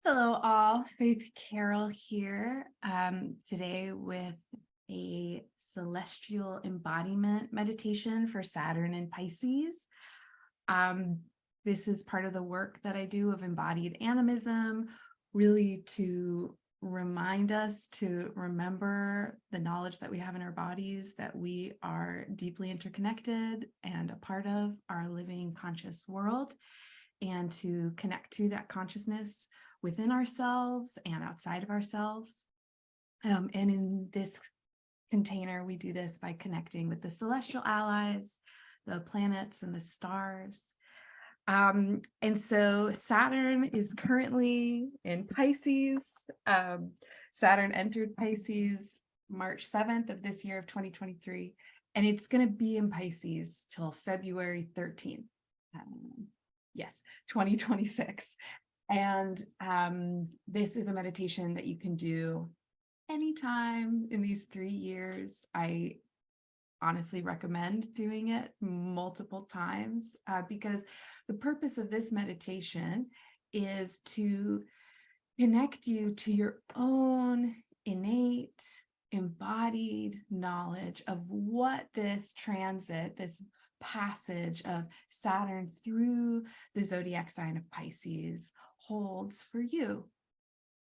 Hello, all. Faith Carroll here today with a celestial embodiment meditation for Saturn and Pisces. Um, this is part of the work that I do of embodied animism, really to remind us to remember the knowledge that we have in our bodies, that we are deeply interconnected and a part of our living conscious world, and to connect to that consciousness within ourselves and outside of ourselves. And in this container, we do this by connecting with the celestial allies, the planets and the stars. And so Saturn is currently in Pisces. Saturn entered Pisces March 7th of this year of 2023, and it's going to be in Pisces till February 13th. Yes, 2026. And this is a meditation that you can do anytime in these 3 years. I honestly recommend doing it multiple times because the purpose of this meditation is to connect you to your own innate, embodied knowledge of what this transit, this passage of Saturn through the zodiac sign of Pisces holds for you.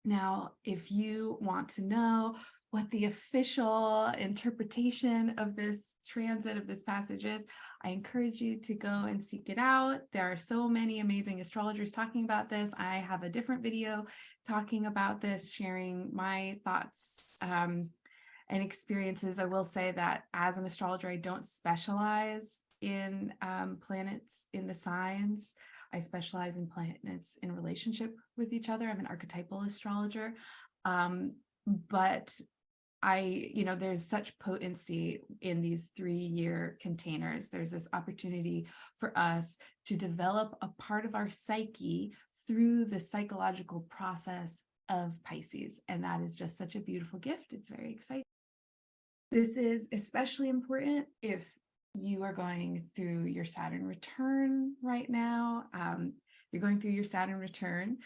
Now, if you want to know what the official interpretation of this transit, of this passage is, I encourage you to go and seek it out. There are so many amazing astrologers talking about this. I have a different video talking about this, sharing my thoughts and experiences. I will say that as an astrologer, I don't specialize in planets in the signs. I specialize in planets in relationship with each other. I'm an archetypal astrologer. But there's such potency in these 3-year containers. There's this opportunity for us to develop a part of our psyche through the psychological process of Pisces. And that is just such a beautiful gift. It's very exciting. This is especially important if you are going through your Saturn return right now. You're going through your Saturn return.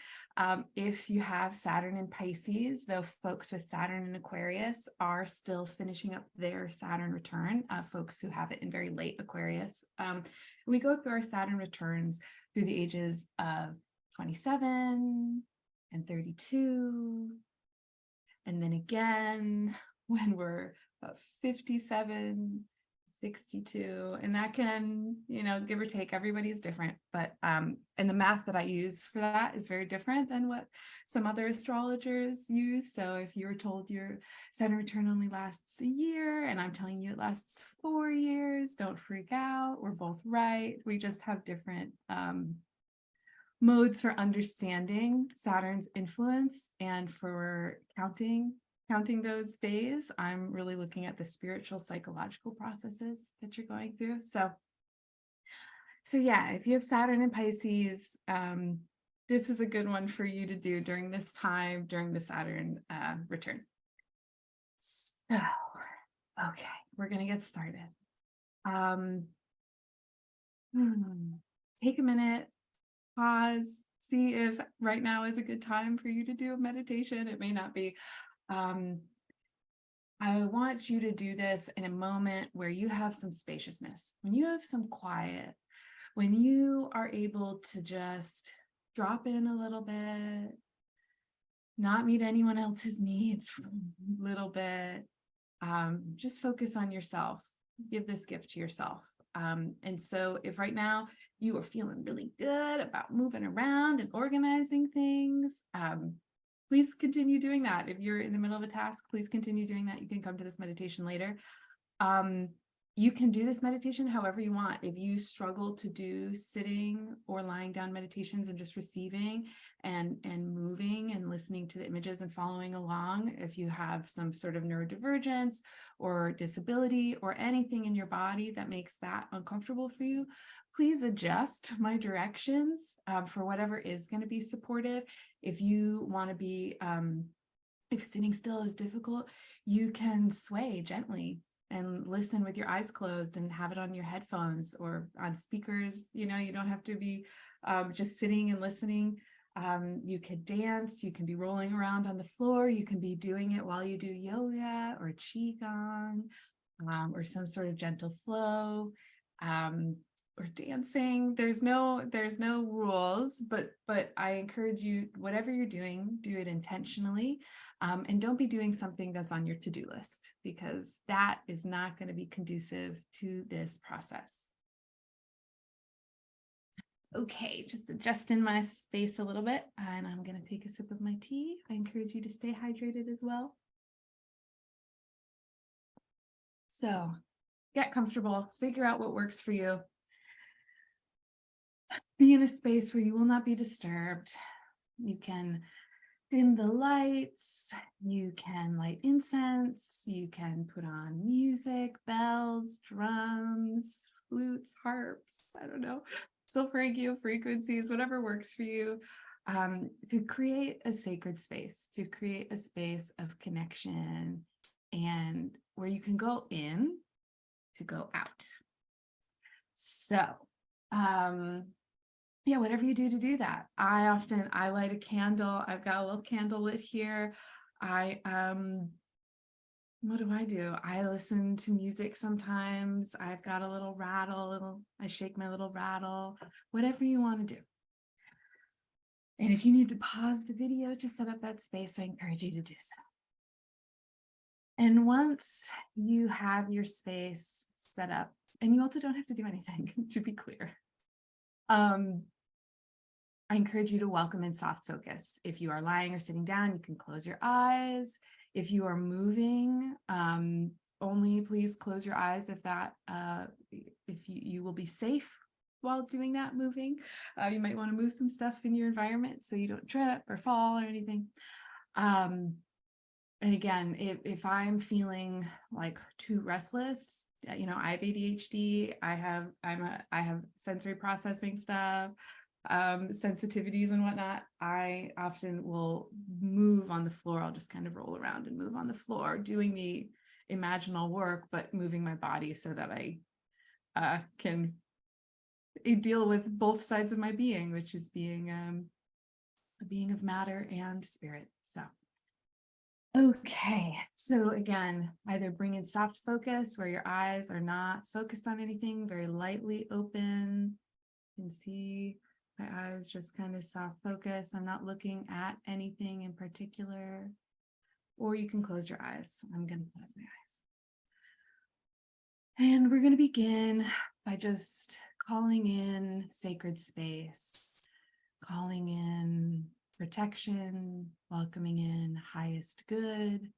If you have Saturn in Pisces, though folks with Saturn in Aquarius are still finishing up their Saturn return, folks who have it in very late Aquarius. We go through our Saturn returns through the ages of 27 and 32, and then again when we're about 57, 62, and that can, give or take, everybody's different, but and the math that I use for that is very different than what some other astrologers use. So if you were told your Saturn return only lasts a year and I'm telling you it lasts 4 years, don't freak out. We're both right. We just have different modes for understanding Saturn's influence, and for counting those days, I'm really looking at the spiritual, psychological processes that you're going through. So yeah, if you have Saturn in Pisces, this is a good one for you to do during this time, during the Saturn return. So, okay, we're going to get started. Take a minute, pause, see if right now is a good time for you to do a meditation. It may not be. I want you to do this in a moment where you have some spaciousness, when you have some quiet, when you are able to just drop in a little bit, not meet anyone else's needs for a little bit, just focus on yourself. Give this gift to yourself. And so if right now you are feeling really good about moving around and organizing things, please continue doing that. If you're in the middle of a task, please continue doing that. You can come to this meditation later. You can do this meditation however you want. If you struggle to do sitting or lying down meditations and just receiving and moving and listening to the images and following along, if you have some sort of neurodivergence or disability or anything in your body that makes that uncomfortable for you, please adjust my directions for whatever is going to be supportive. If you want to be, if sitting still is difficult, you can sway gently and listen with your eyes closed and have it on your headphones or on speakers. You don't have to be just sitting and listening. You could dance, you can be rolling around on the floor, you can be doing it while you do yoga or qigong, or some sort of gentle flow, or dancing. There's no rules, but I encourage you, whatever you're doing, do it intentionally, and don't be doing something that's on your to-do list, because that is not going to be conducive to this process. Okay, just adjusting my space a little bit, and I'm going to take a sip of my tea. I encourage you to stay hydrated as well. So get comfortable, figure out what works for you. Be in a space where you will not be disturbed. You can dim the lights, you can light incense, you can put on music, bells, drums, flutes, harps, I don't know, solfeggio frequencies, whatever works for you, to create a sacred space, to create a space of connection, and where you can go in to go out. So, yeah, whatever you do to do that. I light a candle. I've got a little candle lit here. What do? I listen to music sometimes. I've got a little rattle, I shake my little rattle, whatever you want to do. And if you need to pause the video to set up that space, I encourage you to do so. And once you have your space set up, and you also don't have to do anything, to be clear, I encourage you to welcome in soft focus. If you are lying or sitting down, you can close your eyes. If you are moving, only please close your eyes if you will be safe while doing that moving. You might want to move some stuff in your environment so you don't trip or fall or anything. And again, if I'm feeling like too restless, I have ADHD, I have sensory processing stuff, sensitivities and whatnot. I often will move on the floor. I'll just kind of roll around and move on the floor, doing the imaginal work, but moving my body so that I can deal with both sides of my being, which is being a being of matter and spirit. So okay, so again, either bring in soft focus where your eyes are not focused on anything, very lightly open. You can see my eyes just kind of soft focus. I'm not looking at anything in particular. Or you can close your eyes. I'm going to close my eyes. And we're going to begin by just calling in sacred space, calling in protection, welcoming in highest good.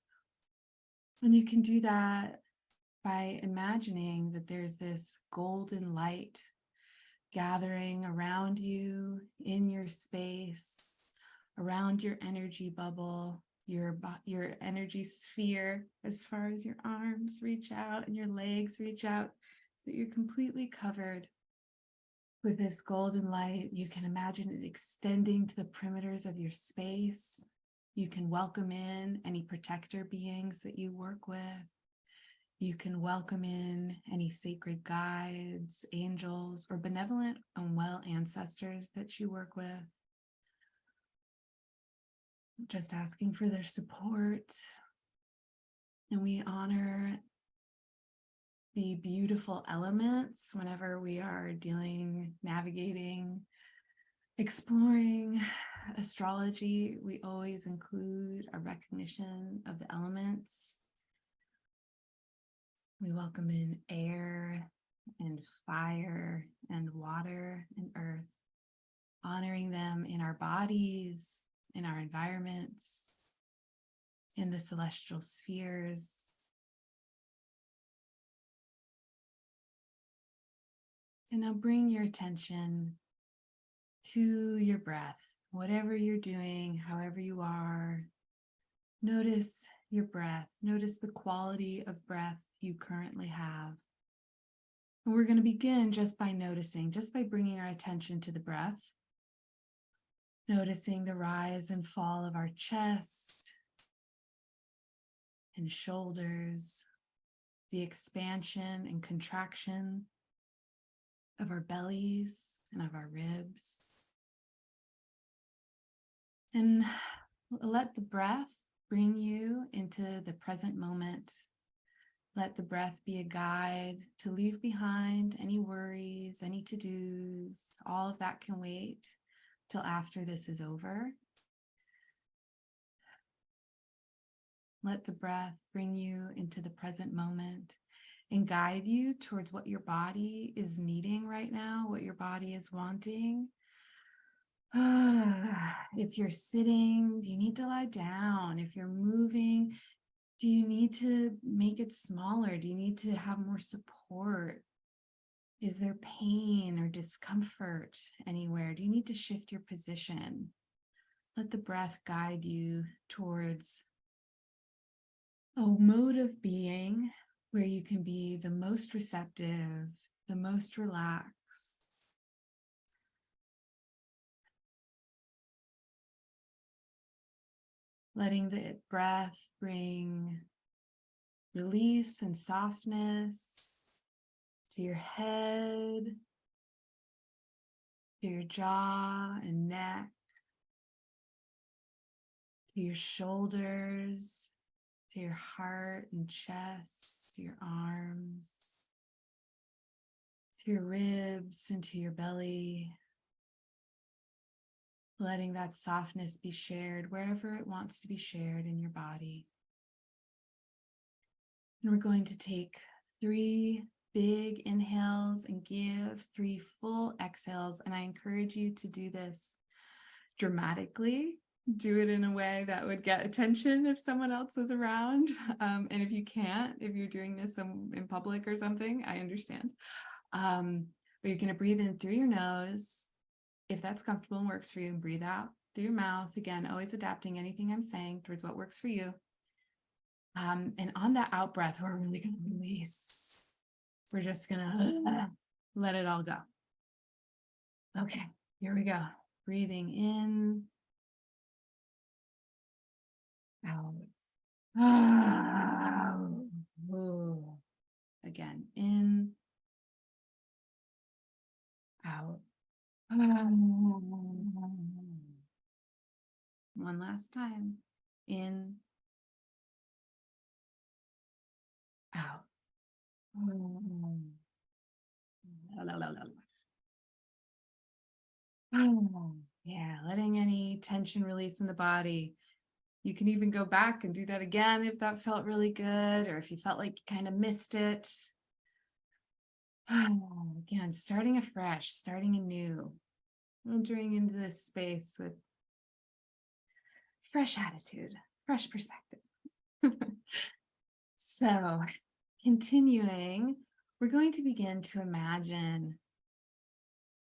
And you can do that by imagining that there's this golden light gathering around you in your space, around your energy bubble, your energy sphere, as far as your arms reach out and your legs reach out, so that you're completely covered with this golden light. You can imagine it extending to the perimeters of your space. You can welcome in any protector beings that you work with. You can welcome in any sacred guides, angels, or benevolent and well ancestors that you work with. Just asking for their support. And we honor the beautiful elements whenever we are navigating, exploring astrology. We always include a recognition of the elements. We welcome in air and fire and water and earth, honoring them in our bodies, in our environments, in the celestial spheres. So now bring your attention to your breath. Whatever you're doing, however you are, notice your breath. Notice the quality of breath you currently have. And we're going to begin just by noticing, just by bringing our attention to the breath. Noticing the rise and fall of our chest and shoulders, the expansion and contraction of our bellies and of our ribs. And let the breath bring you into the present moment. Let the breath be a guide to leave behind any worries, any to-dos. All of that can wait till after this is over. Let the breath bring you into the present moment and guide you towards what your body is needing right now, what your body is wanting. If you're sitting, do you need to lie down? If you're moving, do you need to make it smaller? Do you need to have more support? Is there pain or discomfort anywhere? Do you need to shift your position? Let the breath guide you towards a mode of being where you can be the most receptive, the most relaxed. Letting the breath bring release and softness to your head, to your jaw and neck, to your shoulders, to your heart and chest, to your arms, to your ribs and to your belly. Letting that softness be shared wherever it wants to be shared in your body. And we're going to take 3 big inhales and give 3 full exhales. And I encourage you to do this dramatically. Do it in a way that would get attention if someone else was around. And if you can't, if you're doing this in public or something, I understand. But you're going to breathe in through your nose, if that's comfortable and works for you, and breathe out through your mouth. Again, always adapting anything I'm saying towards what works for you. And on that out breath, we're really going to release. We're just going to let it all go. Okay, here we go. Breathing in, out. Again, in, out. One last time. In, out. Yeah, letting any tension release in the body. You can even go back and do that again if that felt really good, or if you felt like you kind of missed it. Again, starting afresh, starting anew, entering into this space with fresh attitude, fresh perspective. So, continuing, we're going to begin to imagine.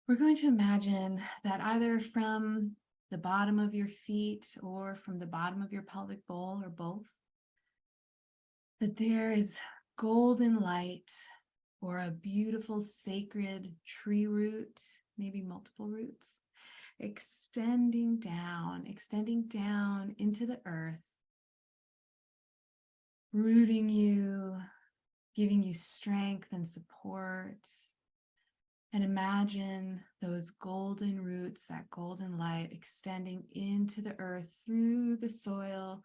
We're going to imagine that either from the bottom of your feet or from the bottom of your pelvic bowl or both, that there is golden light or a beautiful sacred tree root, maybe multiple roots, extending down into the earth, rooting you, giving you strength and support. And imagine those golden roots, that golden light extending into the earth, through the soil,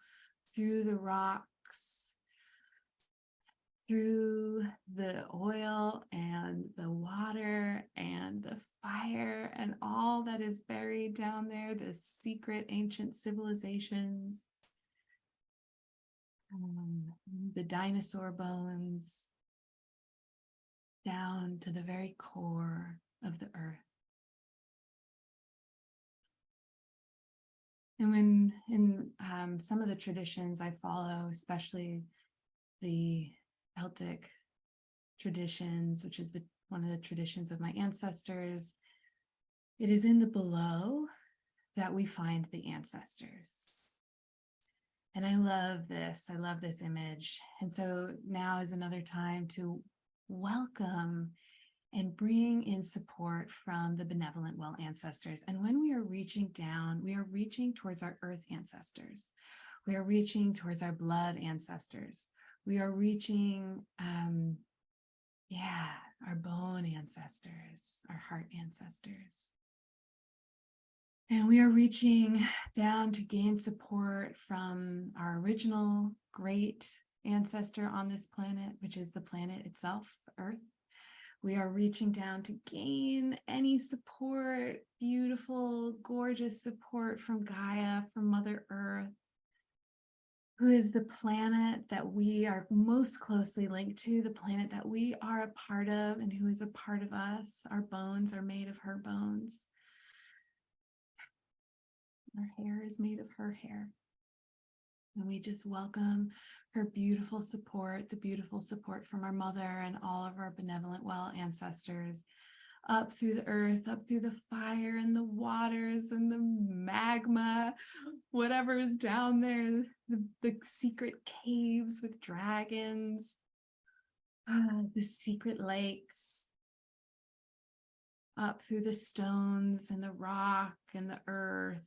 through the rocks, through the oil and the water and the fire and all that is buried down there, the secret ancient civilizations, the dinosaur bones, down to the very core of the earth. And when in some of the traditions I follow, especially the Celtic traditions, which is one of the traditions of my ancestors, it is in the below that we find the ancestors. And I love this image. And so now is another time to welcome and bring in support from the benevolent well ancestors. And when we are reaching down, we are reaching towards our earth ancestors. We are reaching towards our blood ancestors. We are reaching, our bone ancestors, our heart ancestors. And we are reaching down to gain support from our original great ancestor on this planet, which is the planet itself, Earth. We are reaching down to gain any support, beautiful, gorgeous support from Gaia, from Mother Earth, who is the planet that we are most closely linked to, the planet that we are a part of and who is a part of us. Our bones are made of her bones. Our hair is made of her hair. And we just welcome her beautiful support, the beautiful support from our mother and all of our benevolent well ancestors, up through the earth, up through the fire and the waters and the magma, whatever is down there, the secret caves with dragons, the secret lakes, up through the stones and the rock and the earth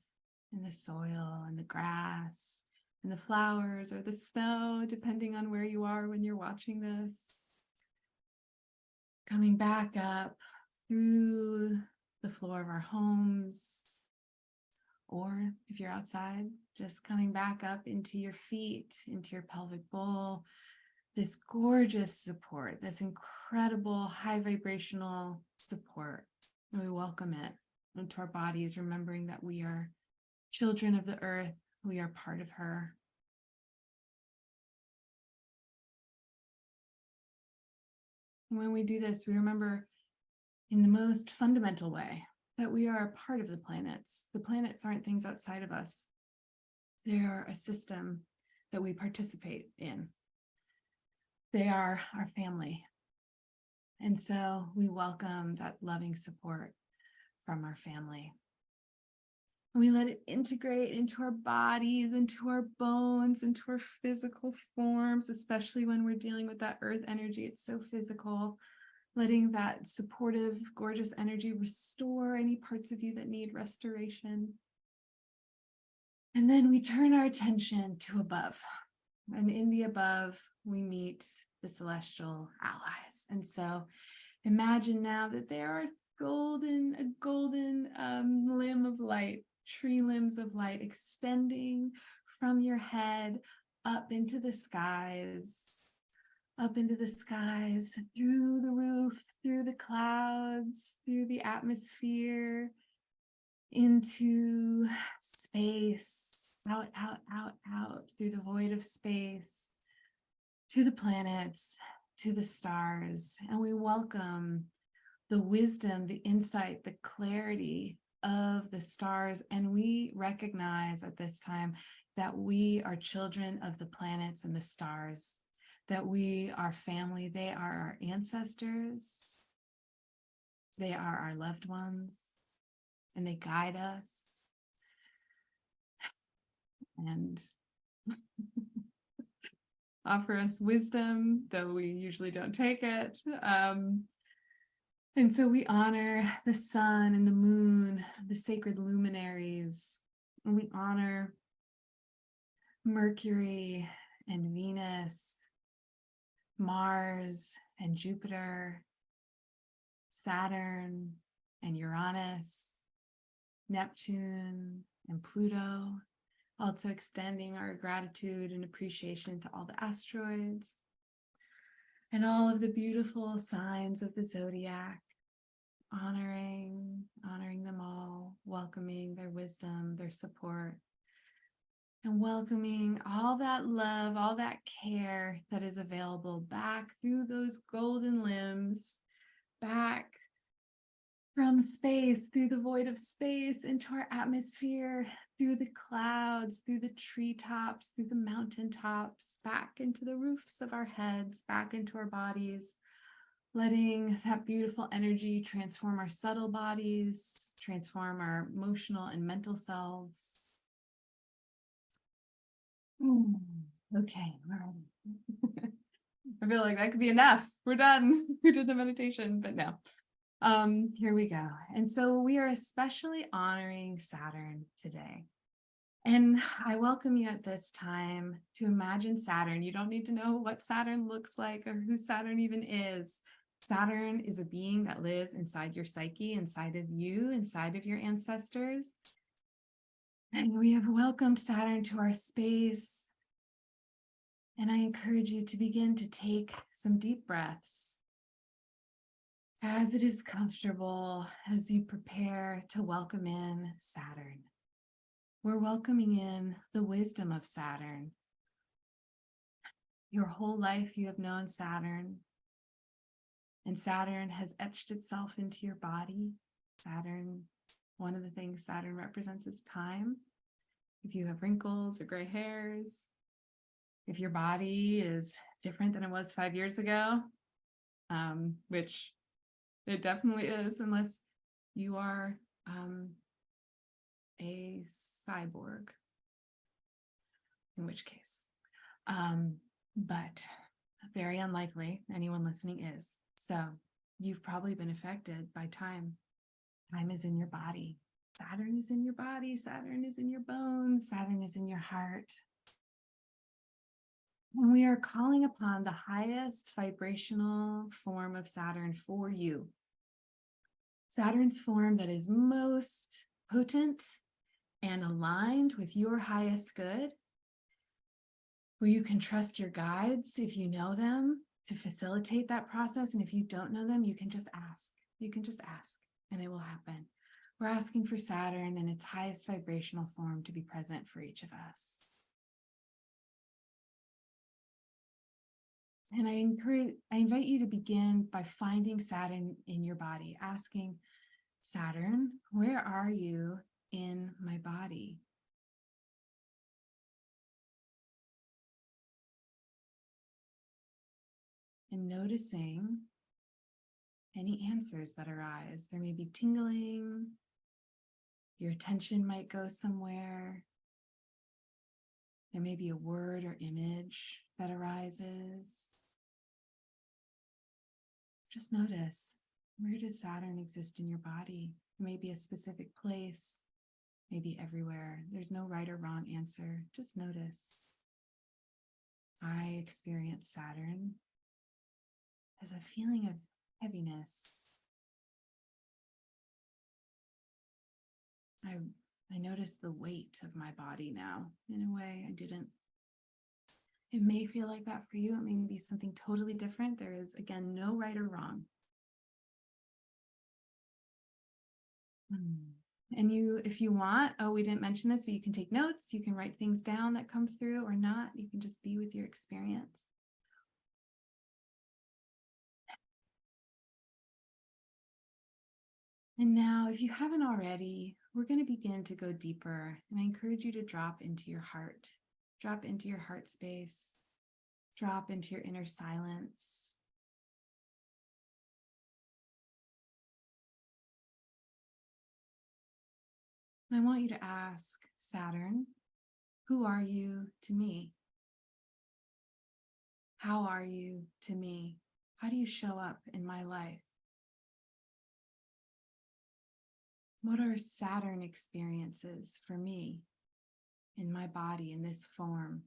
and the soil and the grass and the flowers or the snow, depending on where you are when you're watching this. Coming back up through the floor of our homes, or if you're outside, just coming back up into your feet, into your pelvic bowl, this gorgeous support, this incredible high vibrational support. And we welcome it into our bodies, remembering that we are children of the earth, we are part of her. And when we do this, we remember in the most fundamental way that we are a part of the planets. The planets aren't things outside of us. They are a system that we participate in. They are our family. And so we welcome that loving support from our family. And we let it integrate into our bodies, into our bones, into our physical forms, especially when we're dealing with that earth energy. It's so physical. Letting that supportive, gorgeous energy restore any parts of you that need restoration. And then we turn our attention to above. And in the above, we meet the celestial allies. And so imagine now that there are a golden limb of light, tree limbs of light extending from your head up into the skies, through the roof, through the clouds, through the atmosphere, into space, out, through the void of space, to the planets, to the stars. And we welcome the wisdom, the insight, the clarity of the stars. And we recognize at this time that we are children of the planets and the stars, that we are family. They are our ancestors. They are our loved ones, and they guide us. And offer us wisdom, though we usually don't take it. And so we honor the sun and the moon, the sacred luminaries, and we honor Mercury and Venus, Mars and Jupiter, Saturn and Uranus, Neptune and Pluto, also extending our gratitude and appreciation to all the asteroids and all of the beautiful signs of the zodiac, honoring them all, welcoming their wisdom, their support, and welcoming all that love, all that care that is available back through those golden limbs, back from space, through the void of space, into our atmosphere, through the clouds, through the treetops, through the mountaintops, back into the roofs of our heads, back into our bodies, letting that beautiful energy transform our subtle bodies, transform our emotional and mental selves. Okay, all right. I feel like that could be enough. We're done. We did the meditation, but no. Here we go. And so we are especially honoring Saturn today. And I welcome you at this time to imagine Saturn. You don't need to know what Saturn looks like or who Saturn even is. Saturn is a being that lives inside your psyche, inside of you, inside of your ancestors. And we have welcomed Saturn to our space. And I encourage you to begin to take some deep breaths as it is comfortable, as you prepare to welcome in Saturn. We're welcoming in the wisdom of Saturn. Your whole life you have known Saturn, and Saturn has etched itself into your body. Saturn, one of the things Saturn represents is time. If you have wrinkles or gray hairs, if your body is different than it was 5 years ago, which it definitely is, unless you are a cyborg, in which case, but very unlikely anyone listening is. So you've probably been affected by time. Time is in your body. Saturn is in your body. Saturn is in your bones. Saturn is in your heart. And we are calling upon the highest vibrational form of Saturn for you. Saturn's form that is most potent and aligned with your highest good, where you can trust your guides if you know them to facilitate that process. And if you don't know them, you can just ask. You can just ask and it will happen. We're asking for Saturn in its highest vibrational form to be present for each of us. And I invite you to begin by finding Saturn in your body, asking Saturn, where are you in my body? And noticing any answers that arise. There may be tingling, your attention might go somewhere. There may be a word or image that arises. Just notice, where does Saturn exist in your body? Maybe a specific place, maybe everywhere. There's no right or wrong answer. Just notice. I experience Saturn as a feeling of heaviness. I notice the weight of my body now in a way I didn't. It may feel like that for you. It may be something totally different. There is, again, no right or wrong. And you, if you want, we didn't mention this, but you can take notes. You can write things down that come through or not. You can just be with your experience. And now, if you haven't already, we're going to begin to go deeper. And I encourage you to drop into your heart. Drop into your heart space. Drop into your inner silence. And I want you to ask Saturn, who are you to me? How are you to me? How do you show up in my life? What are Saturn experiences for me in my body in this form?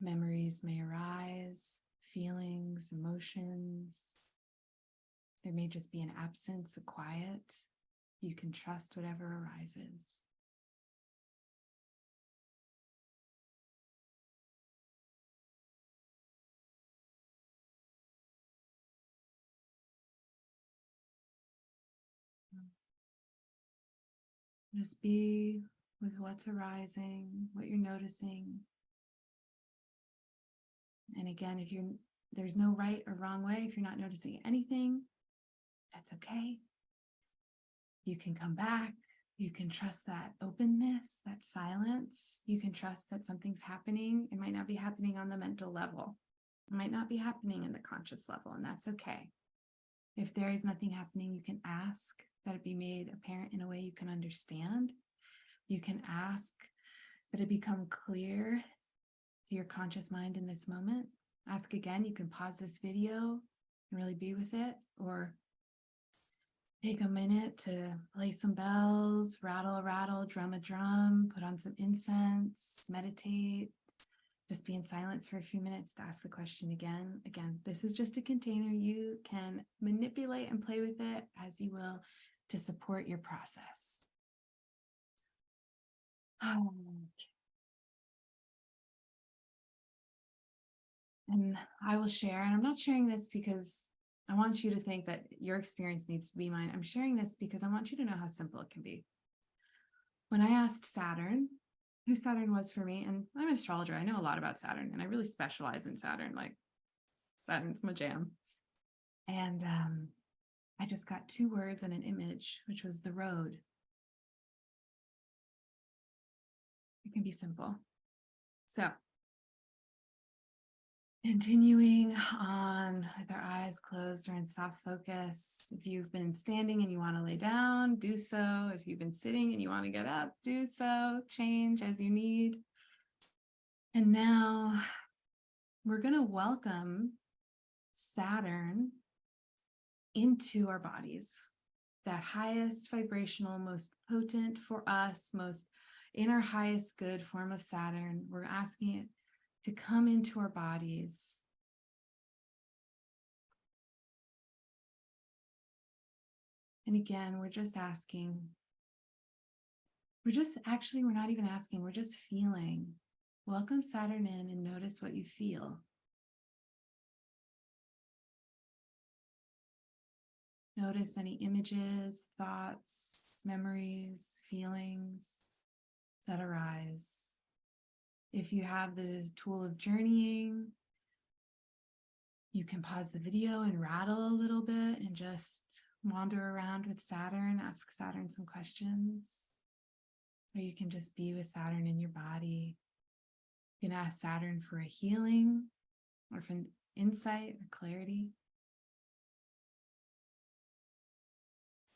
Memories may arise, feelings, emotions. There may just be an absence, a quiet. You can trust whatever arises. Just be with what's arising, what you're noticing. And again, there's no right or wrong way. If you're not noticing anything, that's okay. You can come back. You can trust that openness, that silence. You can trust that something's happening. It might not be happening on the mental level. It might not be happening in the conscious level, and that's okay. If there is nothing happening, you can ask that it be made apparent in a way you can understand. You can ask that it become clear to your conscious mind in this moment. Ask again. You can pause this video and really be with it, or take a minute to play some bells, rattle a rattle, drum a drum, put on some incense, meditate. Just be in silence for a few minutes to ask the question again. Again, this is just a container. You can manipulate and play with it as you will to support your process. And I will share, and I'm not sharing this because I want you to think that your experience needs to be mine. I'm sharing this because I want you to know how simple it can be. When I asked Saturn who Saturn was for me, and I'm an astrologer, I know a lot about Saturn, and I really specialize in Saturn. Like, Saturn's my jam. And I just got 2 words and an image, which was the road. It can be simple. So, continuing on with our eyes closed or in soft focus. If you've been standing and you want to lay down, do so. If you've been sitting and you want to get up, do so. Change as you need. And now we're going to welcome Saturn into our bodies. That highest vibrational, most potent for us, most in our highest good form of Saturn. We're asking it to come into our bodies. And again, we're just asking. We're not even asking, we're just feeling. Welcome Saturn in and notice what you feel. Notice any images, thoughts, memories, feelings that arise. If you have the tool of journeying, you can pause the video and rattle a little bit and just wander around with Saturn, ask Saturn some questions. Or you can just be with Saturn in your body. You can ask Saturn for a healing or for insight or clarity.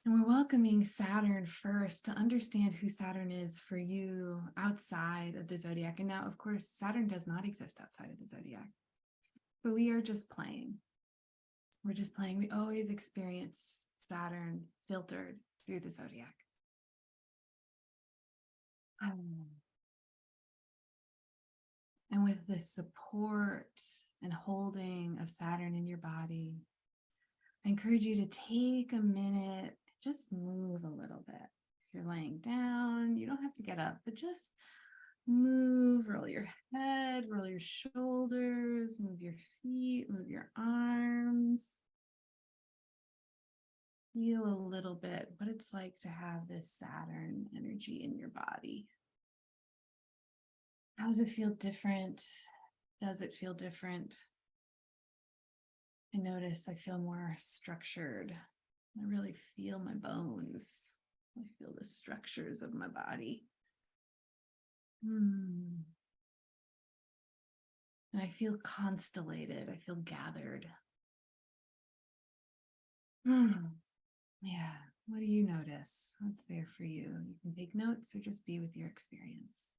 And we're welcoming Saturn first to understand who Saturn is for you outside of the zodiac. And now, of course, Saturn does not exist outside of the zodiac, but we are just playing. We're just playing. We always experience Saturn filtered through the zodiac. And with the support and holding of Saturn in your body, I encourage you to take a minute, just move a little bit. If you're laying down, you don't have to get up, but just move, roll your head, roll your shoulders, move your feet, move your arms. Feel a little bit what it's like to have this Saturn energy in your body. How does it feel different? Does it feel different? I notice I feel more structured. I really feel my bones. I feel the structures of my body. And I feel constellated. I feel gathered. Yeah. What do you notice? What's there for you? You can take notes or just be with your experience.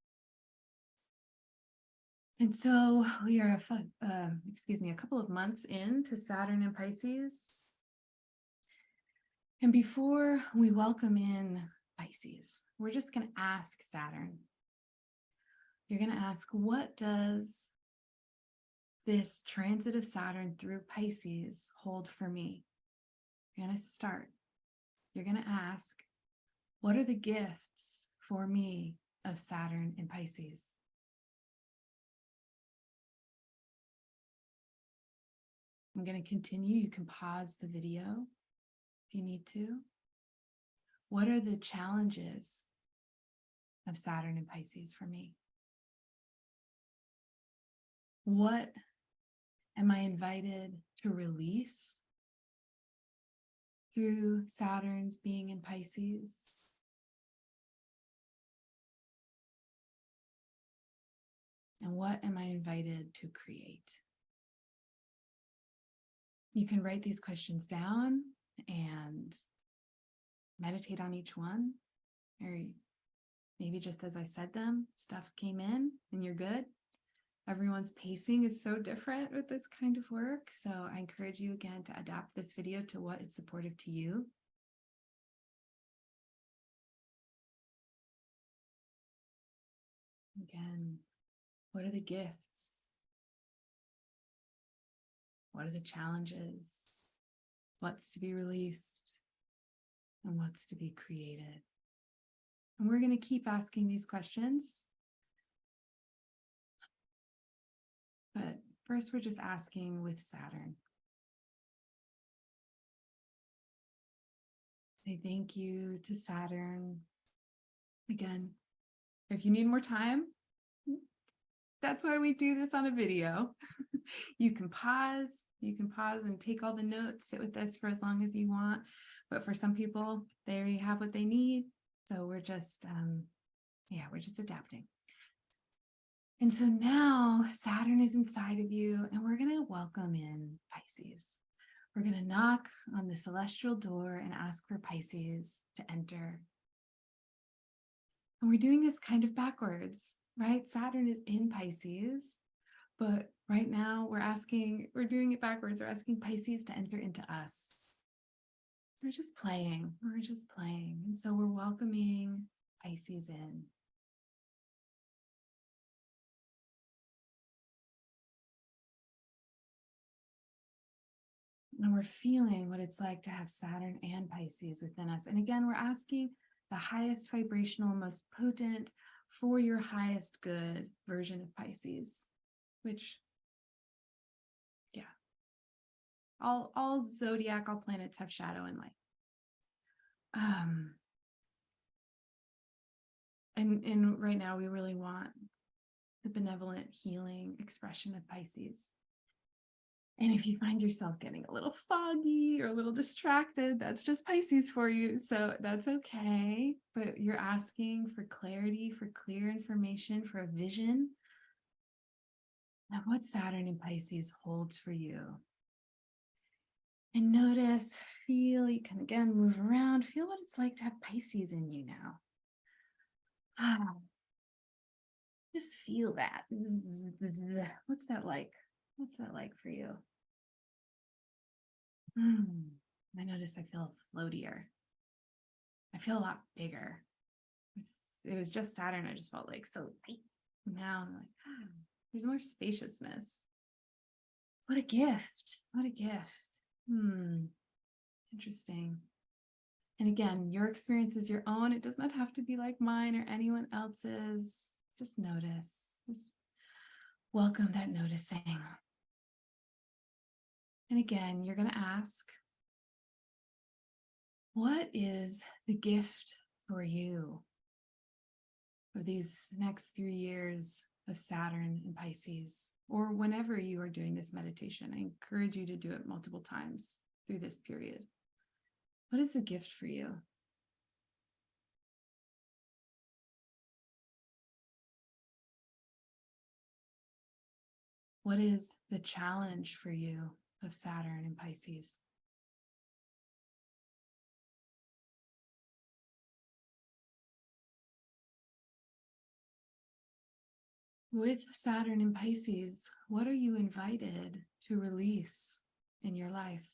And so we are, a couple of months into Saturn and Pisces. And before we welcome in Pisces, we're just going to ask Saturn. You're going to ask, what does this transit of Saturn through Pisces hold for me? You're going to start. You're going to ask, what are the gifts for me of Saturn in Pisces? I'm going to continue. You can pause the video if you need to. What are the challenges of Saturn in Pisces for me? What am I invited to release through Saturn's being in Pisces? And what am I invited to create? You can write these questions down and meditate on each one, or maybe just as I said them, stuff came in and you're good. Everyone's pacing is so different with this kind of work. So I encourage you again to adapt this video to what is supportive to you. Again, what are the gifts? What are the challenges? What's to be released? And what's to be created? And we're going to keep asking these questions. But first, we're just asking with Saturn. Say thank you to Saturn. Again, if you need more time, that's why we do this on a video. You can pause and take all the notes, sit with this for as long as you want. But for some people, they already have what they need. So we're just, we're just adapting. And so now Saturn is inside of you, and we're going to welcome in Pisces. We're going to knock on the celestial door and ask for Pisces to enter. And we're doing this kind of backwards, right? Saturn is in Pisces, but right now we're doing it backwards. We're asking Pisces to enter into us. We're just playing. And so we're welcoming Pisces in. And we're feeling what it's like to have Saturn and Pisces within us. And again, we're asking the highest vibrational, most potent, for your highest good version of Pisces, which, all zodiac, all planets have shadow and light. And right now we really want the benevolent healing expression of Pisces. And if you find yourself getting a little foggy or a little distracted, that's just Pisces for you. So that's okay. But you're asking for clarity, for clear information, for a vision of what Saturn in Pisces holds for you. And notice, feel, you can again move around, feel what it's like to have Pisces in you now. Just feel that. What's that like? What's that like for you? I notice I feel floatier. I feel a lot bigger. It was just Saturn. I just felt like so tight. Now I'm like, there's more spaciousness. What a gift. What a gift. Interesting. And again, your experience is your own. It does not have to be like mine or anyone else's. Just notice. Just welcome that noticing. And again, you're going to ask, what is the gift for you for these next 3 years of Saturn in Pisces, or whenever you are doing this meditation? I encourage you to do it multiple times through this period. What is the gift for you? What is the challenge for you of Saturn in Pisces? With Saturn in Pisces, what are you invited to release in your life?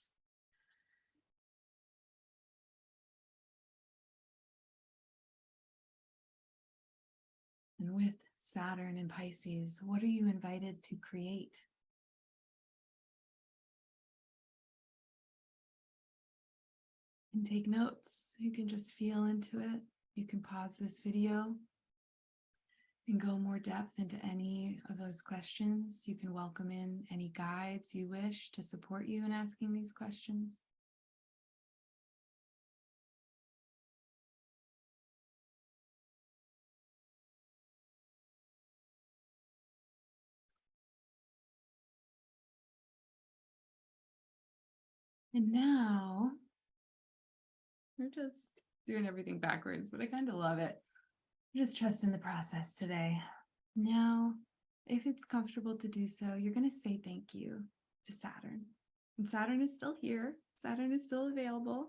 And with Saturn in Pisces, what are you invited to create? And take notes. You can just feel into it. You can pause this video and go more depth into any of those questions. You can welcome in any guides you wish to support you in asking these questions. And now we're just doing everything backwards, but I kind of love it. Just trust in the process today. Now, if it's comfortable to do so, you're going to say thank you to Saturn. And Saturn is still here. Saturn is still available.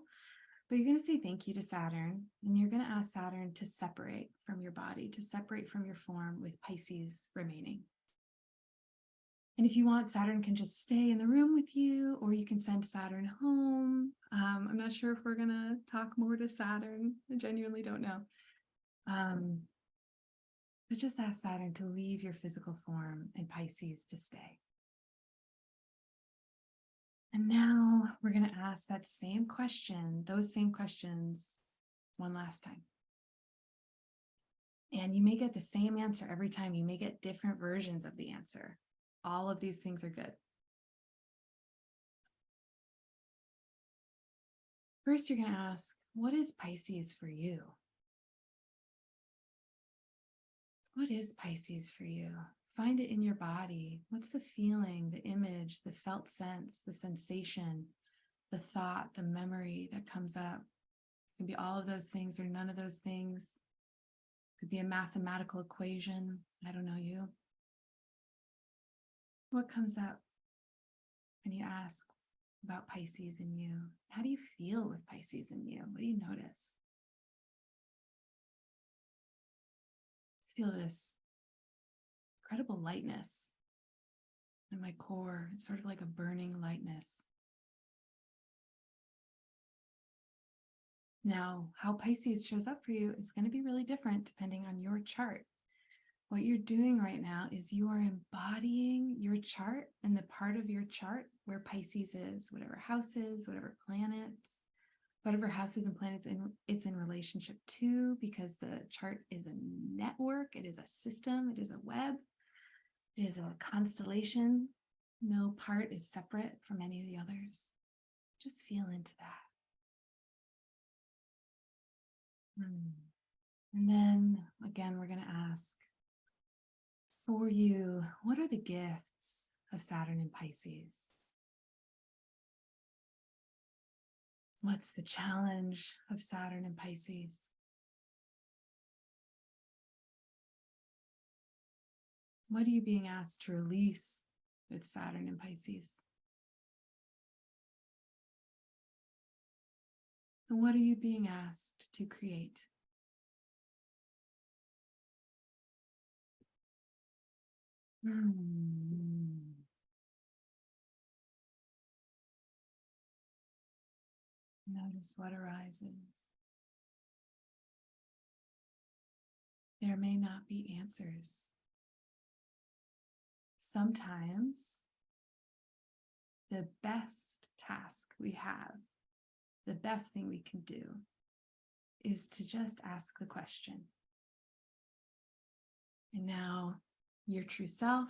But you're going to say thank you to Saturn. And you're going to ask Saturn to separate from your body, to separate from your form, with Pisces remaining. And if you want, Saturn can just stay in the room with you, or you can send Saturn home. I'm not sure if we're going to talk more to Saturn. I genuinely don't know. But just ask Saturn to leave your physical form and Pisces to stay. And now we're going to ask that same question, those same questions, one last time. And you may get the same answer every time. You may get different versions of the answer. All of these things are good. First, you're going to ask, what is Pisces for you? What is Pisces for you? Find it in your body. What's the feeling, the image, the felt sense, the sensation, the thought, the memory that comes up? It can be all of those things or none of those things. It could be a mathematical equation. I don't know you. What comes up when you ask about Pisces in you? How do you feel with Pisces in you? What do you notice? Feel this incredible lightness in my core. It's sort of like a burning lightness. Now, how Pisces shows up for you is going to be really different depending on your chart. What you're doing right now is you are embodying your chart and the part of your chart where Pisces is, whatever house is, whatever planets, whatever houses and planets it's in relationship to, because the chart is a network, it is a system, it is a web, it is a constellation. No part is separate from any of the others. Just feel into that. And then again, we're going to ask for you, what are the gifts of Saturn and Pisces? What's the challenge of Saturn and Pisces? What are you being asked to release with Saturn and Pisces? And what are you being asked to create? Notice what arises. There may not be answers. Sometimes the best task we have, the best thing we can do, is to just ask the question. And now your true self,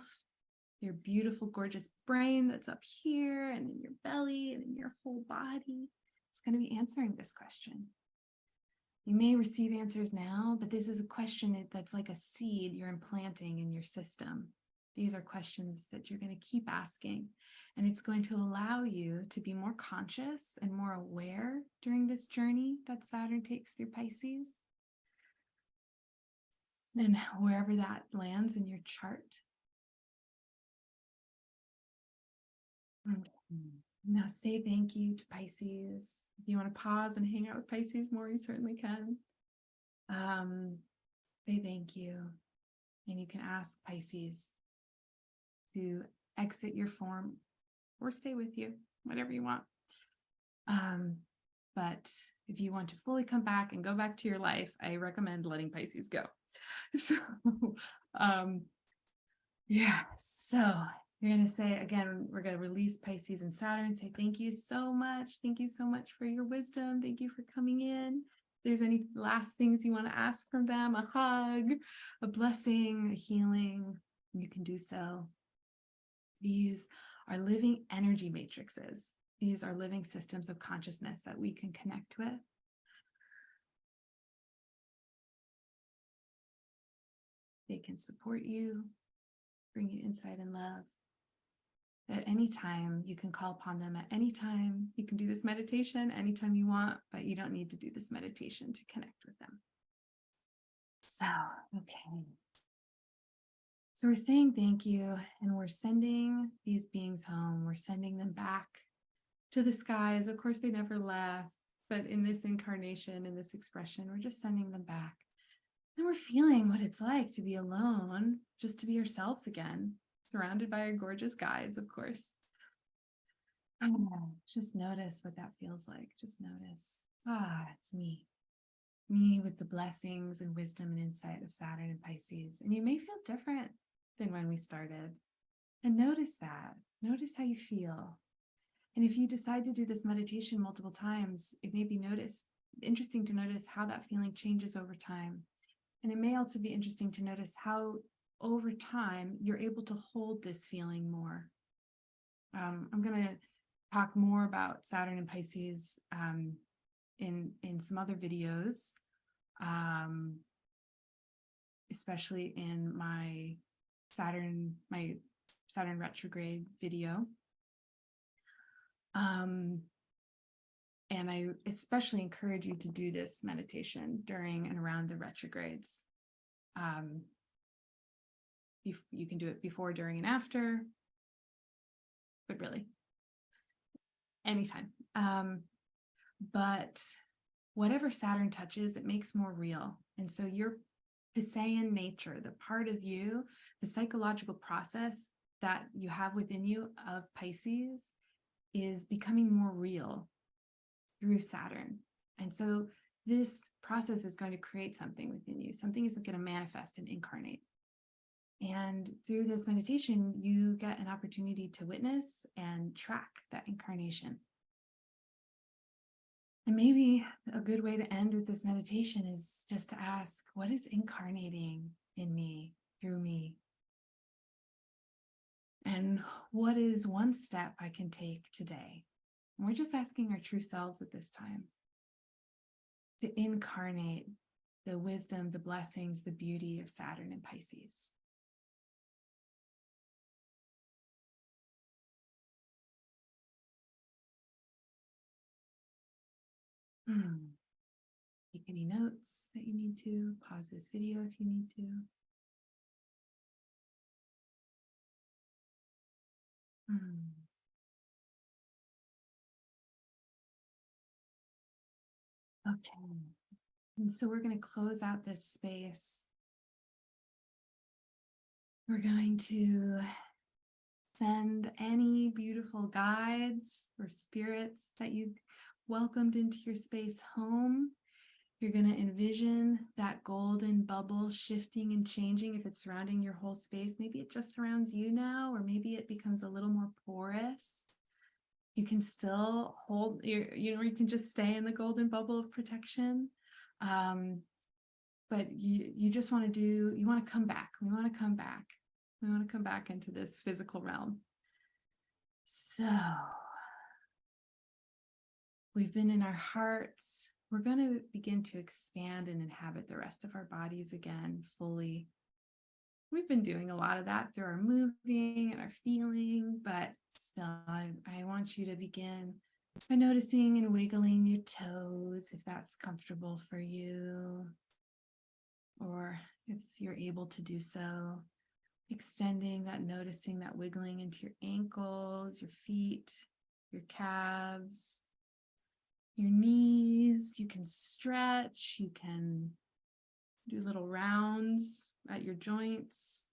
your beautiful, gorgeous brain that's up here and in your belly and in your whole body, is going to be answering this question. You may receive answers now, but this is a question that's like a seed you're implanting in your system. These are questions that you're going to keep asking, and it's going to allow you to be more conscious and more aware during this journey that Saturn takes through Pisces. And wherever that lands in your chart. Now say thank you to Pisces. If you want to pause and hang out with Pisces more, you certainly can. Say thank you. And you can ask Pisces to exit your form or stay with you, whatever you want. But if you want to fully come back and go back to your life, I recommend letting Pisces go. So, yeah, so you're going to say, again, we're going to release Pisces and Saturn, say thank you so much. Thank you so much for your wisdom. Thank you for coming in. If there's any last things you want to ask from them, a hug, a blessing, a healing, you can do so. These are living energy matrices. These are living systems of consciousness that we can connect with. They can support you, bring you insight and love. At any time, you can call upon them at any time. You can do this meditation anytime you want, but you don't need to do this meditation to connect with them. So, okay. So we're saying thank you, and we're sending these beings home. We're sending them back to the skies. Of course, they never left, but in this incarnation, in this expression, we're just sending them back. And we're feeling what it's like to be alone, just to be ourselves again, surrounded by our gorgeous guides, of course. Just notice what that feels like. Just notice, it's me. Me with the blessings and wisdom and insight of Saturn and Pisces. And you may feel different than when we started. And notice that. Notice how you feel. And if you decide to do this meditation multiple times, it may be interesting to notice how that feeling changes over time. And it may also be interesting to notice how over time you're able to hold this feeling more. I'm going to talk more about Saturn and Pisces in some other videos, especially in my Saturn retrograde video. And I especially encourage you to do this meditation during and around the retrogrades. You can do it before, during, and after, but really anytime. But whatever Saturn touches, it makes more real. And so your Piscean nature, the part of you, the psychological process that you have within you of Pisces, is becoming more real through Saturn. And so this process is going to create something within you. Something is going to manifest and incarnate. And through this meditation, you get an opportunity to witness and track that incarnation. And maybe a good way to end with this meditation is just to ask, what is incarnating in me, through me? And what is one step I can take today? And we're just asking our true selves at this time to incarnate the wisdom, the blessings, the beauty of Saturn and Pisces. Take any notes that you need to. Pause this video if you need to. Okay. And so we're going to close out this space. We're going to send any beautiful guides or spirits that you've welcomed into your space home. You're going to envision that golden bubble shifting and changing. If it's surrounding your whole space, maybe it just surrounds you now, or maybe it becomes a little more porous. You can still hold you can just stay in the golden bubble of protection. But you just want to come back. We want to come back. We want to come back into this physical realm. So we've been in our hearts. We're going to begin to expand and inhabit the rest of our bodies again fully. We've been doing a lot of that through our moving and our feeling, but still, I want you to begin by noticing and wiggling your toes if that's comfortable for you, or if you're able to do so. Extending that, noticing that wiggling into your ankles, your feet, your calves, your knees. You can stretch, you can do little rounds at your joints.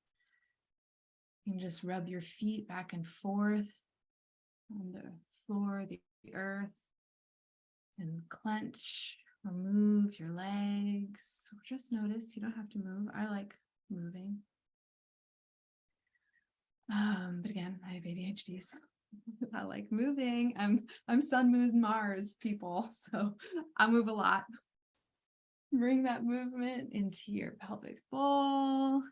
You can just rub your feet back and forth on the floor, the earth, and clench or move your legs. Or just notice, you don't have to move. I like moving. But again, I have ADHD, so I like moving. I'm Sun, Moon, Mars people, so I move a lot. Bring that movement into your pelvic bowl,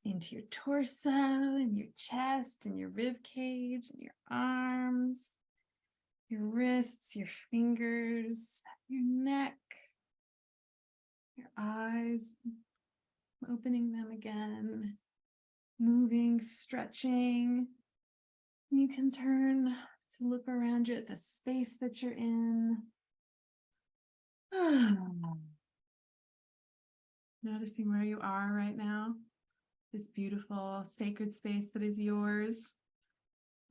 into your torso and your chest and your rib cage and your arms, your wrists, your fingers, your neck, your eyes, opening them again, moving, stretching. You can turn to look around you at the space that you're in. Noticing where you are right now, this beautiful sacred space that is yours.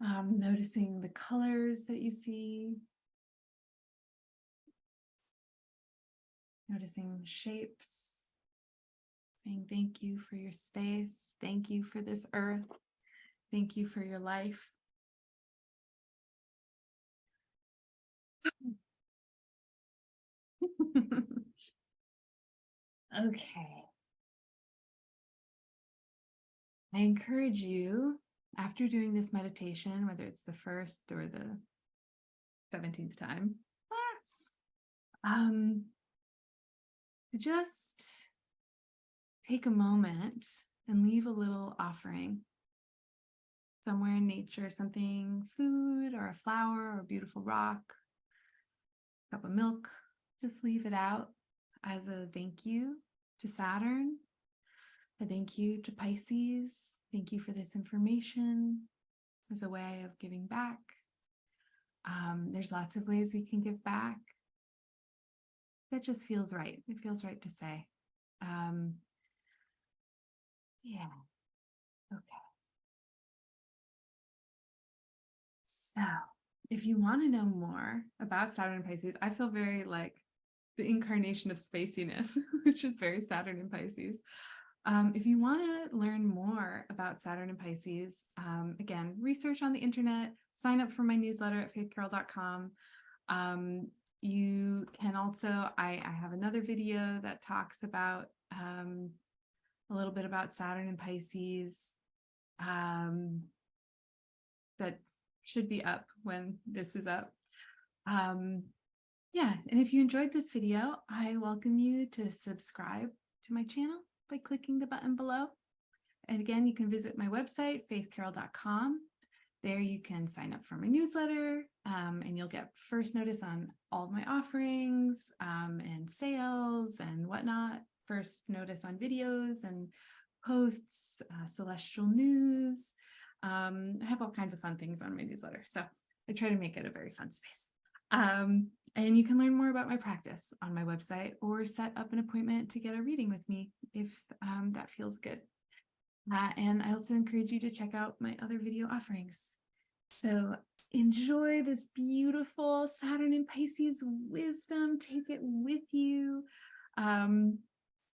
Noticing the colors that you see. Noticing shapes. Saying thank you for your space. Thank you for this earth. Thank you for your life. Okay. I encourage you, after doing this meditation, whether it's the first or the 17th time, to just take a moment and leave a little offering somewhere in nature, something, food or a flower or a beautiful rock, a cup of milk. Just leave it out as a thank you to Saturn, a thank you to Pisces. Thank you for this information, as a way of giving back. There's lots of ways we can give back. That just feels right. It feels right to say. Yeah. Okay. So if you want to know more about Saturn and Pisces, I feel very like the incarnation of spaciness, which is very Saturn and Pisces. If you want to learn more about Saturn and Pisces, again, research on the internet, sign up for my newsletter at faithcarol.com. You can also, I have another video that talks about a little bit about Saturn and Pisces that should be up when this is up. Yeah, and if you enjoyed this video, I welcome you to subscribe to my channel by clicking the button below. And again, you can visit my website, faithcarol.com. There you can sign up for my newsletter, and you'll get first notice on all of my offerings and sales and whatnot. First notice on videos and posts, celestial news. I have all kinds of fun things on my newsletter. So I try to make it a very fun space. And you can learn more about my practice on my website or set up an appointment to get a reading with me if that feels good. And I also encourage you to check out my other video offerings. So enjoy this beautiful Saturn and Pisces wisdom. Take it with you, and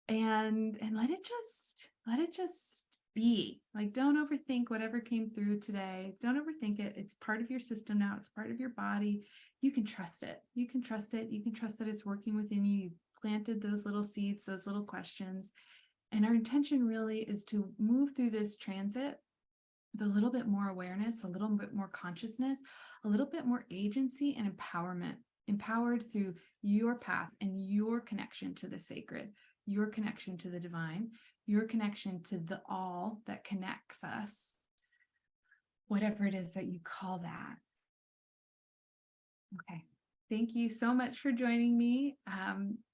let it just be. Like, don't overthink whatever came through today. Don't overthink it. It's part of your system now. It's part of your body. You can trust it. You can trust it. You can trust that it's working within you. You planted those little seeds, those little questions. And our intention really is to move through this transit with a little bit more awareness, a little bit more consciousness, a little bit more agency and empowerment, empowered through your path and your connection to the sacred, your connection to the divine, your connection to the all that connects us, whatever it is that you call that. Okay. Thank you so much for joining me,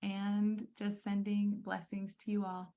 and just sending blessings to you all.